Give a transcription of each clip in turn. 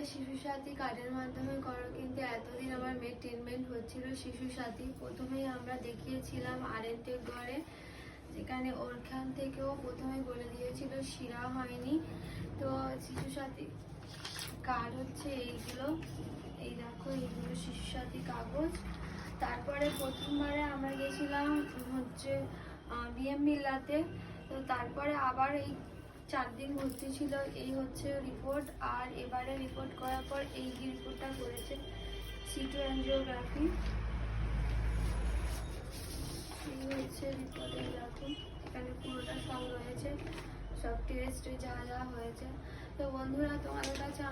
একটা শিশু সাথী কার্ডের মাধ্যমে করো, কিন্তু এতদিন আমার মেয়ের ট্রিটমেন্ট হচ্ছিল শিশু সাথী। প্রথমেই আমরা দেখিয়েছিলাম আরএনটেক ঘরে, যেখানে ওরখান থেকেও প্রথমে বলে দিয়েছিল শিরা হয়নি। তো শিশু সাথী কার্ড হচ্ছে এইগুলো, এই দেখো এইগুলো শিশু সাথী কাগজ। তারপরে প্রথমবারে আমরা গেছিলাম হচ্ছে বিএম বিল্লাতে। তো তারপরে আবার এই 4 দিন ভর্তি ছিল। এই হচ্ছে রিপোর্ট, আর এবারে রিপোর্ট করার পর এই রিপোর্টটা করেছে সিটো অ্যাঞ্জিওগ্রাফি। এই হচ্ছে রিপোর্টে দেখো, এখানে পুরোটা সব রয়েছে, সব টেস্টে যা যা হয়েছে। তো বন্ধুরা, তোমাদের কাছে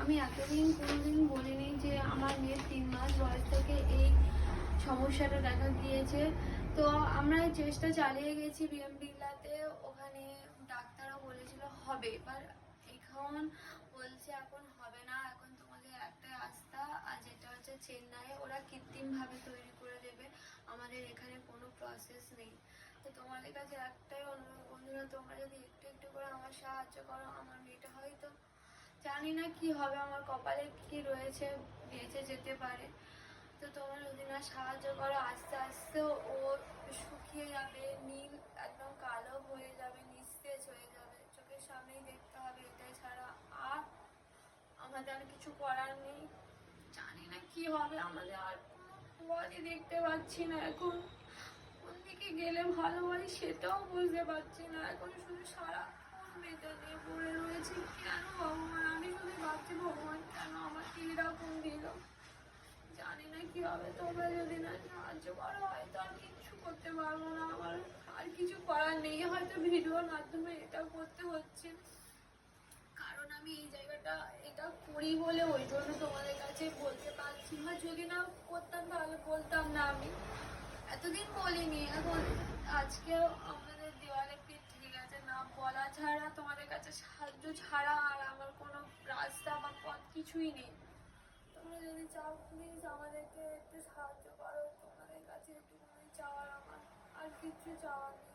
আমি এতদিন কোনোদিন বলিনি যে আমার মেয়ের 3 মাস বয়স থেকে এই সমস্যাটা দেখা দিয়েছে। তো আমরা এই চেষ্টা চালিয়ে গেছি বিএম বিড়লাতে, ওখানে ডাক্তারও বলেছিল হবে, এবার এখন বলছে এখন হবে না, এখন তোমাদের একটাই রাস্তা, আর যেটা হচ্ছে চেন্নাইয়ে ওরা কৃত্রিমভাবে তৈরি করে দেবে, আমাদের এখানে কোনো প্রসেস নেই। তো তোমাদের কাছে একটাই অনুরোধ বন্ধুরা, তোমরা যদি একটু একটু করে আমার সাহায্য করো, আমার মেয়েটা হয়তো জানি না কি হবে, আমার কপালে কি রয়েছে, বেঁচে যেতে পারে। তো তোমরা যদি না সাহায্য করো, আস্তে আস্তে ও শুকিয়ে যাবে, নীল একদম কালো হয়ে যাবে, নিস্তেজ হয়ে যাবে, চোখের সামনেই দেখতে হবে, এটাই ছাড়া আর আমাদের আর কিছু করার নেই। জানি না কি হবে আমাদের, আর কোনো পথই দেখতে পাচ্ছি না এখন, কোন দিকে গেলে ভালো হয় সেটাও বুঝতে পারছি না। এখন শুধু সারাক্ষণ মেয়েটা নিয়ে পড়ে রয়েছে। কেন ভগবান, আমি শুধু ভাবছি ভগবান কেন আমাকে এরকম দিল, জানি না কি হবে। তোমরা যদি না সাহায্য করো হয়তো আর কিছু করতে পারবো না, আমার আর কিছু করার নেই, হয়তো ভিডিওর মাধ্যমে এটা করতে হচ্ছে, কারণ আমি এই জায়গাটা এটা করি বলে ওই জন্য তোমাদের কাছে বলতে পারছি। বা যদি না করতাম তাহলে বলতাম না, আমি এতদিন বলিনি, এখন আজকেও আমাদের দেওয়ালে পিঠ ঠিক আছে, না বলা ছাড়া, তোমাদের কাছে সাহায্য ছাড়া আর আমার কোনো রাস্তা বা পথ কিছুই নেই। তোমরা যদি চাও প্লিজ আমাদেরকে একটু সাহায্য করো, তোমাদের কাছে একটুখানি চাওয়ার, আমার আর কিছু চাওয়ার নেই।